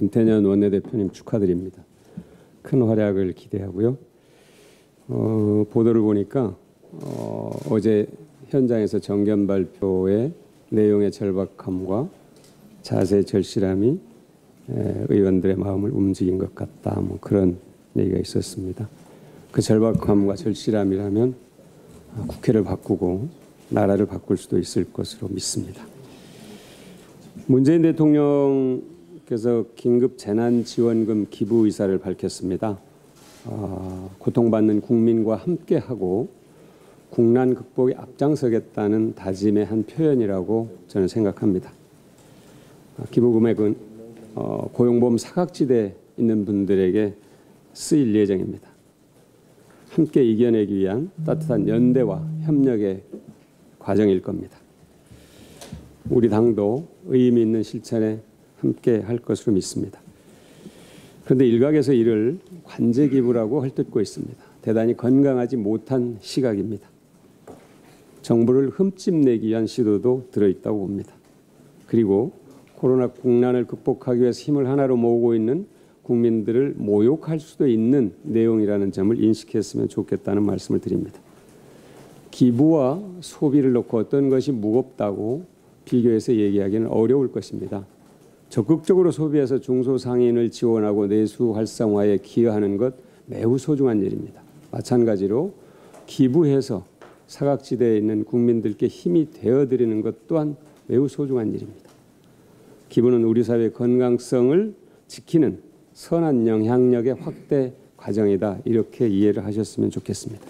김태년 원내대표님 축하드립니다. 큰 활약을 기대하고요. 보도를 보니까 어제 현장에서 정견 발표의 내용의 절박함과 자세 절실함이 의원들의 마음을 움직인 것 같다. 뭐 그런 얘기가 있었습니다. 그 절박함과 절실함이라면 국회를 바꾸고 나라를 바꿀 수도 있을 것으로 믿습니다. 문재인 대통령께서 긴급 재난지원금 기부 의사를 밝혔습니다. 고통받는 국민과 함께하고 국난 극복에 앞장서겠다는 다짐의 한 표현이라고 저는 생각합니다. 기부 금액은 고용보험 사각지대에 있는 분들에게 쓰일 예정입니다. 함께 이겨내기 위한 따뜻한 연대와 협력의 과정일 겁니다. 우리 당도 의미 있는 실천에 함께 할 것으로 믿습니다. 그런데 일각에서 이를 관제 기부라고 헐뜯고 있습니다. 대단히 건강하지 못한 시각입니다. 정부를 흠집내기 위한 시도도 들어있다고 봅니다. 그리고 코로나 국난을 극복하기 위해서 힘을 하나로 모으고 있는 국민들을 모욕할 수도 있는 내용이라는 점을 인식했으면 좋겠다는 말씀을 드립니다. 기부와 소비를 놓고 어떤 것이 무겁다고 비교해서 얘기하기는 어려울 것입니다. 적극적으로 소비해서 중소상인을 지원하고 내수 활성화에 기여하는 것 매우 소중한 일입니다. 마찬가지로 기부해서 사각지대에 있는 국민들께 힘이 되어드리는 것 또한 매우 소중한 일입니다. 기부는 우리 사회의 건강성을 지키는 선한 영향력의 확대 과정이다. 이렇게 이해를 하셨으면 좋겠습니다.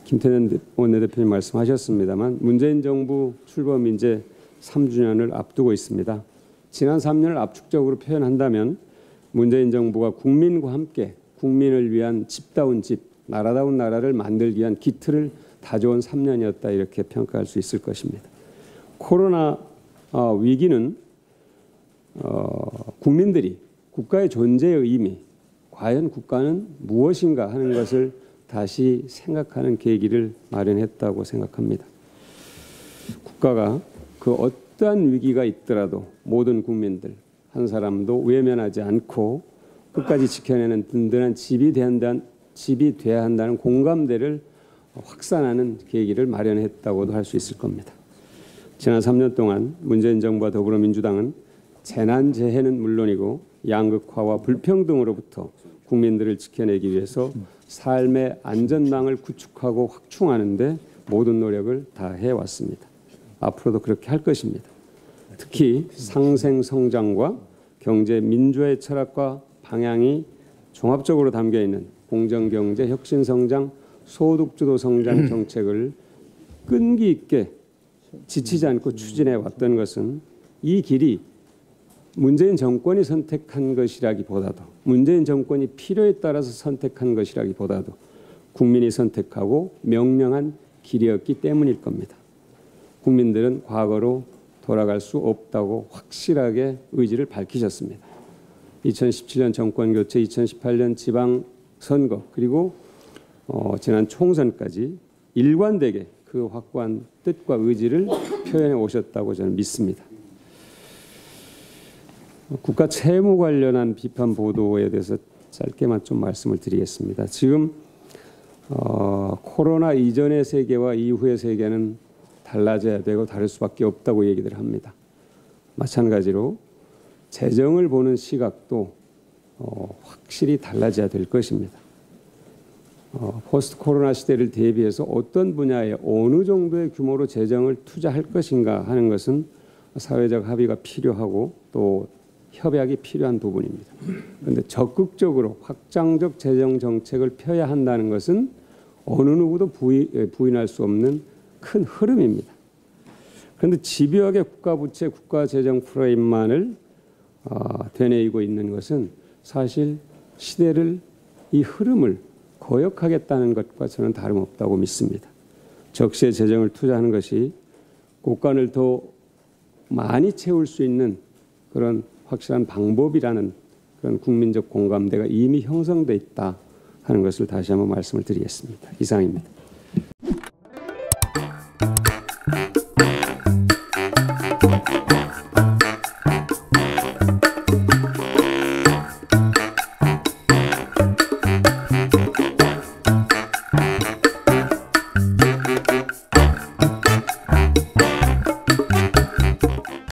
김태년 원내대표님 말씀하셨습니다만 문재인 정부 출범 이제 3주년을 앞두고 있습니다. 지난 3년을 압축적으로 표현한다면 문재인 정부가 국민과 함께 국민을 위한 집다운 집, 나라다운 나라를 만들기 위한 기틀을 다져온 3년이었다 이렇게 평가할 수 있을 것입니다. 코로나 위기는 국민들이 국가의 존재의 의미, 과연 국가는 무엇인가 하는 것을 다시 생각하는 계기를 마련했다고 생각합니다. 국가가 그 어떠한 위기가 있더라도 모든 국민들 한 사람도 외면하지 않고 끝까지 지켜내는 든든한 집이 돼야 한다는 공감대를 확산하는 계기를 마련했다고도 할 수 있을 겁니다. 지난 3년 동안 문재인 정부와 더불어민주당은 재난재해는 물론이고 양극화와 불평등으로부터 국민들을 지켜내기 위해서 삶의 안전망을 구축하고 확충하는 데 모든 노력을 다해왔습니다. 앞으로도 그렇게 할 것입니다. 특히 상생성장과 경제 민주화의 철학과 방향이 종합적으로 담겨있는 공정경제, 혁신성장, 소득주도 성장 정책을 끈기 있게 지치지 않고 추진해 왔던 것은 이 길이 문재인 정권이 선택한 것이라기보다도 문재인 정권이 필요에 따라서 선택한 것이라기보다도 국민이 선택하고 명령한 길이었기 때문일 겁니다. 국민들은 과거로 돌아갈 수 없다고 확실하게 의지를 밝히셨습니다. 2017년 정권교체, 2018년 지방선거 그리고 지난 총선까지 일관되게 그 확고한 뜻과 의지를 표현해 오셨다고 저는 믿습니다. 국가 채무 관련한 비판 보도에 대해서 짧게만 좀 말씀을 드리겠습니다. 지금 코로나 이전의 세계와 이후의 세계는 달라져야 되고 다를 수밖에 없다고 얘기를 합니다. 마찬가지로 재정을 보는 시각도 확실히 달라져야 될 것입니다. 포스트 코로나 시대를 대비해서 어떤 분야에 어느 정도의 규모로 재정을 투자할 것인가 하는 것은 사회적 합의가 필요하고 또 협약이 필요한 부분입니다. 그런데 적극적으로 확장적 재정 정책을 펴야 한다는 것은 어느 누구도 부인할 수 없는 큰 흐름입니다. 그런데 집요하게 국가부채, 국가재정 프레임만을 되뇌이고 있는 것은 사실 시대를 이 흐름을 거역하겠다는 것과 저는 다름없다고 믿습니다. 적시에 재정을 투자하는 것이 국간을 더 많이 채울 수 있는 그런 확실한 방법이라는 그런 국민적 공감대가 이미 형성돼 있다 하는 것을 다시 한번 말씀을 드리겠습니다. 이상입니다.